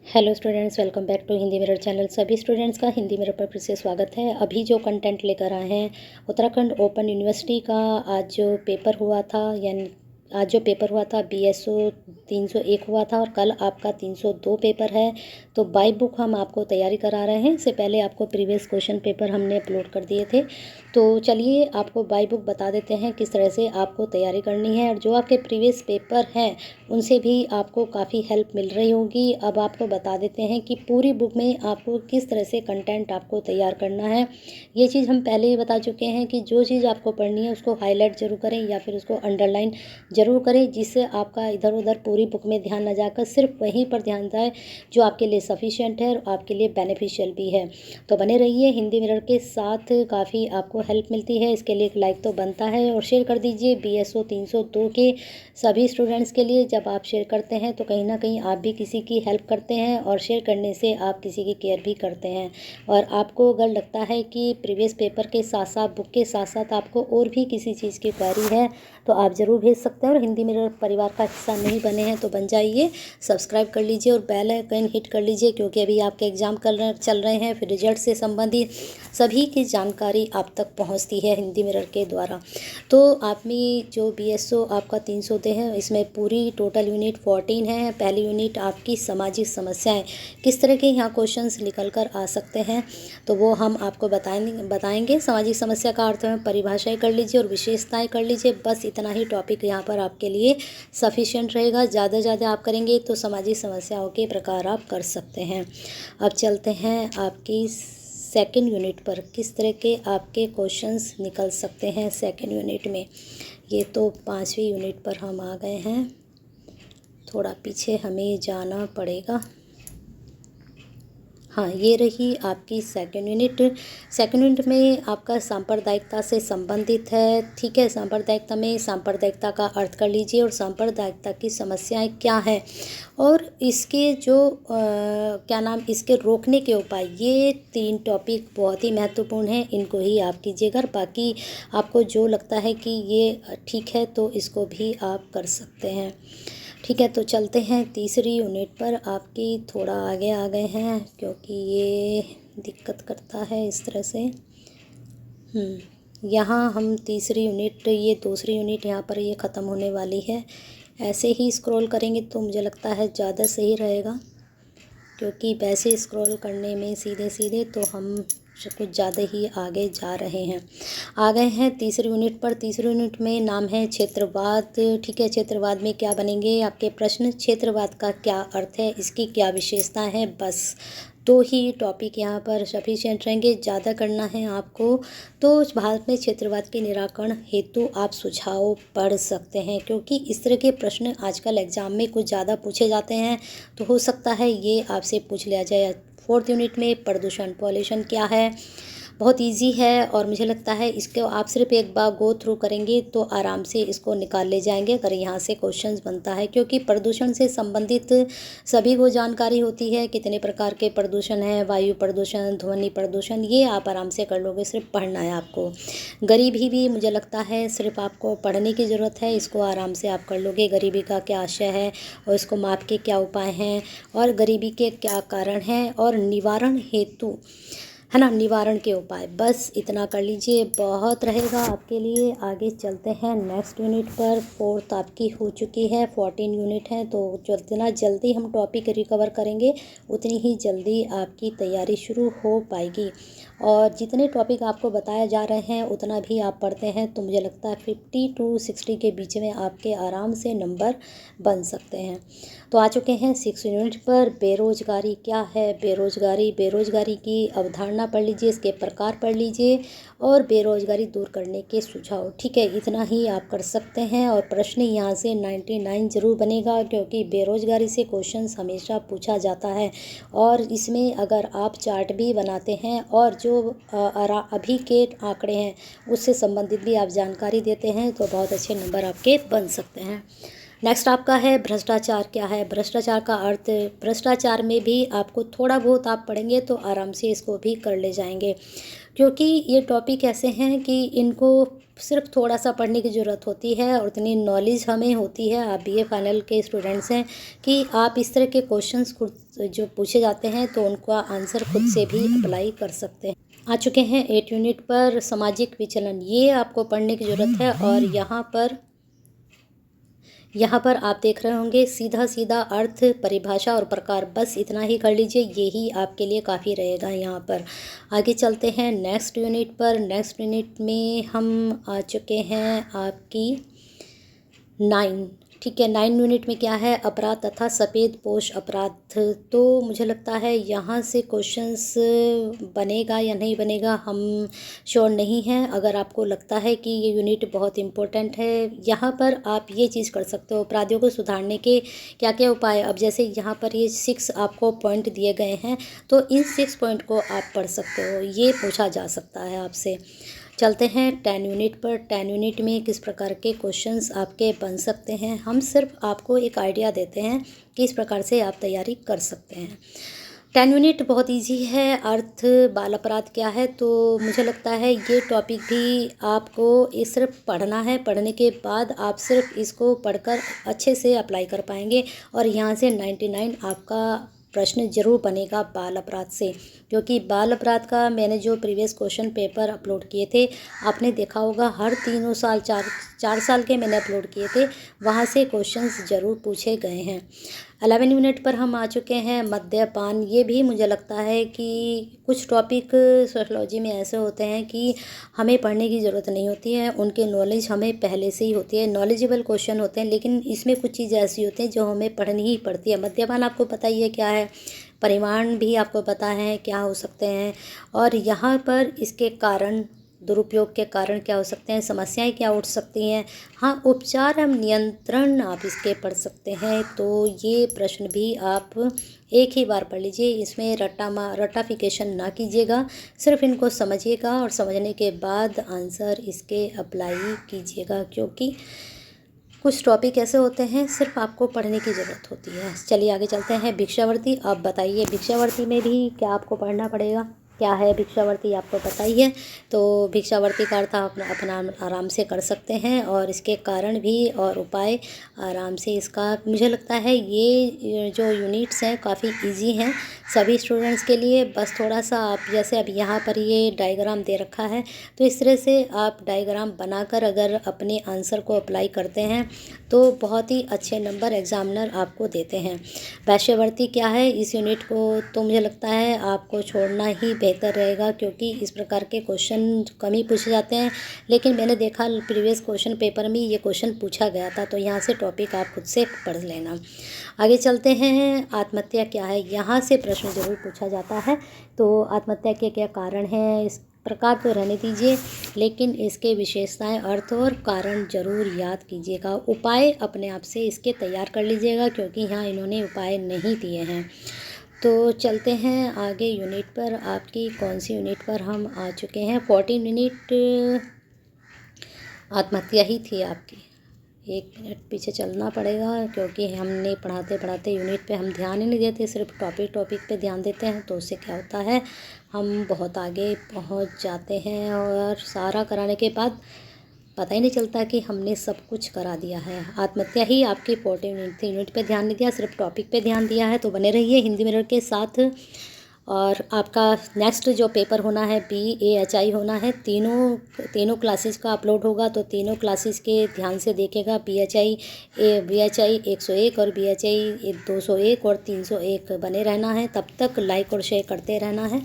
Hello students, welcome back to Hindi mirror channel. सभी students का Hindi mirror पर फिर से स्वागत है। अभी जो कंटेंट लेकर आए हैं उत्तराखंड ओपन यूनिवर्सिटी का आज जो पेपर हुआ था, यानी आज जो पेपर हुआ था BSO 301 हुआ था और कल आपका 302 पेपर है। तो बाय बुक हम आपको तैयारी करा रहे हैं। इससे पहले आपको प्रीवियस क्वेश्चन पेपर हमने अपलोड कर दिए थे। तो चलिए आपको बाय बुक बता देते हैं किस तरह से आपको तैयारी करनी है, और जो आपके प्रीवियस पेपर हैं उनसे भी आपको काफ़ी हेल्प मिल रही होगी। अब आपको बता देते हैं कि पूरी बुक में आपको किस तरह से कंटेंट आपको तैयार करना है। ये चीज़ हम पहले ही बता चुके हैं कि जो चीज़ आपको पढ़नी है उसको हाईलाइट जरूर करें या फिर उसको अंडरलाइन जरूर करें, जिससे आपका इधर उधर पूरी बुक में ध्यान न जाकर सिर्फ वहीं पर ध्यान जाए जो आपके लिए सफिशिएंट है और आपके लिए बेनिफिशियल भी है। तो बने रहिए हिंदी मिरर के साथ, काफ़ी आपको हेल्प मिलती है। इसके लिए एक लाइक तो बनता है और शेयर कर दीजिए BSO 302 के सभी स्टूडेंट्स के लिए। जब आप शेयर करते हैं तो कहीं ना कहीं आप भी किसी की हेल्प करते हैं, और शेयर करने से आप किसी की केयर भी करते हैं। और आपको अगर लगता है कि प्रीवियस पेपर के साथ साथ बुक के साथ साथ आपको और भी किसी चीज़ की क्वेरी है तो आप ज़रूर भेज सकते हैं। और हिंदी मिरर परिवार का हिस्सा नहीं बने हैं तो बन जाइए, सब्सक्राइब कर लीजिए और बेल आइकन हिट कर लीजिए, क्योंकि अभी आपके एग्ज़ाम चल रहे हैं। फिर रिजल्ट से संबंधित सभी की जानकारी आप तक पहुंचती है हिंदी मिरर के द्वारा। तो आप में जो BSO आपका 300 है, इसमें पूरी टोटल यूनिट 14 है। पहली यूनिट आपकी सामाजिक समस्याएं, किस तरह के यहाँ क्वेश्चंस निकल कर आ सकते हैं तो वो हम आपको बताएंगे। सामाजिक समस्या का अर्थ में परिभाषाएं कर लीजिए और विशेषताएं कर लीजिए। बस इतना ही टॉपिक यहाँ पर आपके लिए सफिशिएंट रहेगा। ज़्यादा ज़्यादा आप करेंगे तो सामाजिक समस्याओं के प्रकार आप कर सकते हैं। अब चलते हैं आपकी सेकेंड यूनिट पर, किस तरह के आपके क्वेश्चंस निकल सकते हैं सेकेंड यूनिट में। ये तो 5वीं यूनिट पर हम आ गए हैं, थोड़ा पीछे हमें जाना पड़ेगा। हाँ, ये रही आपकी सेकेंड यूनिट। सेकेंड यूनिट में आपका सांप्रदायिकता से संबंधित है। ठीक है, सांप्रदायिकता में सांप्रदायिकता का अर्थ कर लीजिए और सांप्रदायिकता की समस्याएं क्या हैं और इसके जो क्या नाम, इसके रोकने के उपाय। ये 3 टॉपिक बहुत ही महत्वपूर्ण हैं, इनको ही आप कीजिएगा। बाकी आपको जो लगता है कि ये ठीक है तो इसको भी आप कर सकते हैं। ठीक है, तो चलते हैं तीसरी यूनिट पर। आपकी थोड़ा आगे आ गए हैं क्योंकि ये दिक्कत करता है इस तरह से। यहाँ हम तीसरी यूनिट, ये दूसरी यूनिट यहाँ पर ये ख़त्म होने वाली है। ऐसे ही स्क्रॉल करेंगे तो मुझे लगता है ज़्यादा सही रहेगा, क्योंकि वैसे स्क्रॉल करने में सीधे सीधे तो हम कुछ ज़्यादा ही आगे जा रहे हैं। आ गए हैं तीसरी यूनिट पर। तीसरी यूनिट में नाम है क्षेत्रवाद। ठीक है, क्षेत्रवाद में क्या बनेंगे आपके प्रश्न। क्षेत्रवाद का क्या अर्थ है, इसकी क्या विशेषताएं हैं। बस 2 ही टॉपिक यहाँ पर सफिशिएंट रहेंगे। ज़्यादा करना है आपको तो भारत में क्षेत्रवाद के निराकरण हेतु आप सुझाव पढ़ सकते हैं, क्योंकि इस तरह के प्रश्न आजकल एग्ज़ाम में कुछ ज़्यादा पूछे जाते हैं। तो हो सकता है ये आपसे पूछ लिया जाए। फोर्थ यूनिट में प्रदूषण, पॉल्यूशन क्या है, बहुत इजी है और मुझे लगता है इसको आप सिर्फ एक बार गो थ्रू करेंगे तो आराम से इसको निकाल ले जाएंगे अगर यहाँ से क्वेश्चंस बनता है। क्योंकि प्रदूषण से संबंधित सभी को जानकारी होती है, कितने प्रकार के प्रदूषण हैं, वायु प्रदूषण, ध्वनि प्रदूषण, ये आप आराम से कर लोगे। सिर्फ पढ़ना है आपको। गरीबी भी मुझे लगता है सिर्फ आपको पढ़ने की ज़रूरत है, इसको आराम से आप कर लोगे। गरीबी का क्या आशय है और इसको माप के क्या उपाय हैं और गरीबी के क्या कारण हैं और निवारण हेतु, है ना, निवारण के उपाय। बस इतना कर लीजिए, बहुत रहेगा आपके लिए। आगे चलते हैं नेक्स्ट यूनिट पर। फोर्थ आपकी हो चुकी है, 14 यूनिट है। तो जितना जल्दी हम टॉपिक रिकवर करेंगे उतनी ही जल्दी आपकी तैयारी शुरू हो पाएगी। और जितने टॉपिक आपको बताए जा रहे हैं उतना भी आप पढ़ते हैं तो मुझे लगता है 50 to 60 के बीच में आपके आराम से नंबर बन सकते हैं। तो आ चुके हैं 6 यूनिट पर। बेरोजगारी क्या है, बेरोजगारी, बेरोजगारी की अवधारणा पढ़ लीजिए, इसके प्रकार पढ़ लीजिए और बेरोजगारी दूर करने के सुझाव। ठीक है, इतना ही आप कर सकते हैं। और प्रश्न यहाँ से 99 जरूर बनेगा, क्योंकि बेरोजगारी से क्वेश्चंस हमेशा पूछा जाता है। और इसमें अगर आप चार्ट भी बनाते हैं और जो अभी के आंकड़े हैं उससे संबंधित भी आप जानकारी देते हैं तो बहुत अच्छे नंबर आपके बन सकते हैं। नेक्स्ट आपका है भ्रष्टाचार क्या है। भ्रष्टाचार का अर्थ, भ्रष्टाचार में भी आपको थोड़ा बहुत आप पढ़ेंगे तो आराम से इसको भी कर ले जाएंगे। क्योंकि ये टॉपिक ऐसे हैं कि इनको सिर्फ थोड़ा सा पढ़ने की ज़रूरत होती है और उतनी नॉलेज हमें होती है, आप बीए फाइनल के स्टूडेंट्स हैं, कि आप इस तरह के क्वेश्चंस खुद जो पूछे जाते हैं तो उनका आंसर खुद से भी अप्लाई कर सकते हैं। आ चुके हैं 8 यूनिट पर सामाजिक विचलन, ये आपको पढ़ने की ज़रूरत है। और यहाँ पर आप देख रहे होंगे सीधा सीधा अर्थ, परिभाषा और प्रकार, बस इतना ही कर लीजिए, यही आपके लिए काफ़ी रहेगा। यहाँ पर आगे चलते हैं नेक्स्ट यूनिट पर। नेक्स्ट यूनिट में हम आ चुके हैं आपकी 9, ठीक है। 9 यूनिट में क्या है, अपराध तथा सफ़ेद पोश अपराध। तो मुझे लगता है यहाँ से क्वेश्चंस बनेगा या नहीं बनेगा हम श्योर नहीं हैं। अगर आपको लगता है कि ये यूनिट बहुत इम्पोर्टेंट है, यहाँ पर आप ये चीज़ कर सकते हो, अपराधियों को सुधारने के क्या क्या उपाय। अब जैसे यहाँ पर ये 6 आपको पॉइंट दिए गए हैं, तो इन 6 पॉइंट को आप पढ़ सकते हो, ये पूछा जा सकता है आपसे। चलते हैं 10 यूनिट पर। 10 यूनिट में किस प्रकार के क्वेश्चंस आपके बन सकते हैं, हम सिर्फ आपको एक आइडिया देते हैं कि इस प्रकार से आप तैयारी कर सकते हैं। 10 यूनिट बहुत इजी है। अर्थ, बाल अपराध क्या है, तो मुझे लगता है ये टॉपिक भी आपको ये सिर्फ पढ़ना है, पढ़ने के बाद आप सिर्फ इसको पढ़कर अच्छे से अप्लाई कर पाएंगे और यहाँ से 99 आपका प्रश्न जरूर बनेगा बाल अपराध से। क्योंकि बाल अपराध का मैंने जो प्रीवियस क्वेश्चन पेपर अपलोड किए थे, आपने देखा होगा हर 3 साल 4 साल के मैंने अपलोड किए थे, वहाँ से क्वेश्चंस ज़रूर पूछे गए हैं। 11 यूनिट पर हम आ चुके हैं, मद्यपान। ये भी मुझे लगता है कि कुछ टॉपिक सोशियोलॉजी में ऐसे होते हैं कि हमें पढ़ने की ज़रूरत नहीं होती है, उनके नॉलेज हमें पहले से ही होती है, नॉलेजेबल क्वेश्चन होते हैं, लेकिन इसमें कुछ चीज़ ऐसी होती हैं जो हमें पढ़नी ही पड़ती है। मद्यपान आपको पता ही है क्या है, परिमाण भी आपको पता है क्या हो सकते हैं, और यहाँ पर इसके कारण, दुरुपयोग के कारण क्या हो सकते हैं, समस्याएं क्या उठ सकती हैं। हाँ, उपचार एवं नियंत्रण आप इसके पढ़ सकते हैं। तो ये प्रश्न भी आप एक ही बार पढ़ लीजिए, इसमें रट्टाफिकेशन ना कीजिएगा, सिर्फ इनको समझिएगा और समझने के बाद आंसर इसके अप्लाई कीजिएगा। क्योंकि कुछ टॉपिक ऐसे होते हैं सिर्फ आपको पढ़ने की ज़रूरत होती है। चलिए आगे चलते हैं। भिक्षावृत्ति, आप बताइए भिक्षावृत्ति में भी क्या आपको पढ़ना पड़ेगा, क्या है भिक्षावृत्ति आपको पता ही है। तो भिक्षावृत्ति का अर्थ आप अपना आराम से कर सकते हैं और इसके कारण भी और उपाय आराम से इसका, मुझे लगता है ये जो यूनिट्स हैं काफ़ी इजी हैं सभी स्टूडेंट्स के लिए। बस थोड़ा सा आप, जैसे अब यहाँ पर ये डायग्राम दे रखा है, तो इस तरह से आप डायग्राम बनाकर अगर अपने आंसर को अप्लाई करते हैं तो बहुत ही अच्छे नंबर एग्जामिनर आपको देते हैं। वैश्यावृत्ति क्या है, इस यूनिट को तो मुझे लगता है आपको छोड़ना ही बेहतर रहेगा, क्योंकि इस प्रकार के क्वेश्चन कम ही पूछे जाते हैं। लेकिन मैंने देखा प्रीवियस क्वेश्चन पेपर में ये क्वेश्चन पूछा गया था, तो यहाँ से टॉपिक आप खुद से पढ़ लेना। आगे चलते हैं, आत्महत्या क्या है, यहाँ से प्रश्न जरूर पूछा जाता है। तो आत्महत्या के क्या कारण हैं, इस प्रकार तो रहने दीजिए, लेकिन इसके विशेषताएं, अर्थ और कारण जरूर याद कीजिएगा। उपाय अपने आप से इसके तैयार कर लीजिएगा, क्योंकि यहाँ इन्होंने उपाय नहीं दिए हैं। तो चलते हैं आगे यूनिट पर। आपकी कौन सी यूनिट पर हम आ चुके हैं, 14 यूनिट आत्महत्या ही थी आपकी। 1 मिनट पीछे चलना पड़ेगा, क्योंकि हमने पढ़ाते पढ़ाते यूनिट पे हम ध्यान ही नहीं देते, सिर्फ टॉपिक पे ध्यान देते हैं। तो उससे क्या होता है, हम बहुत आगे पहुंच जाते हैं और सारा कराने के बाद पता ही नहीं चलता कि हमने सब कुछ करा दिया है। आत्महत्या ही आपकी 14 यूनिट थी, यूनिट पे ध्यान नहीं दिया, सिर्फ टॉपिक पे ध्यान दिया है। तो बने रहिए हिंदी मिरर के साथ। और आपका नेक्स्ट जो पेपर होना है BAHI होना है, तीनों क्लासेस का अपलोड होगा, तो तीनों क्लासेस के ध्यान से देखेगा। BHI 101 और BHI 201 और 301 बने रहना है। तब तक लाइक और शेयर करते रहना है।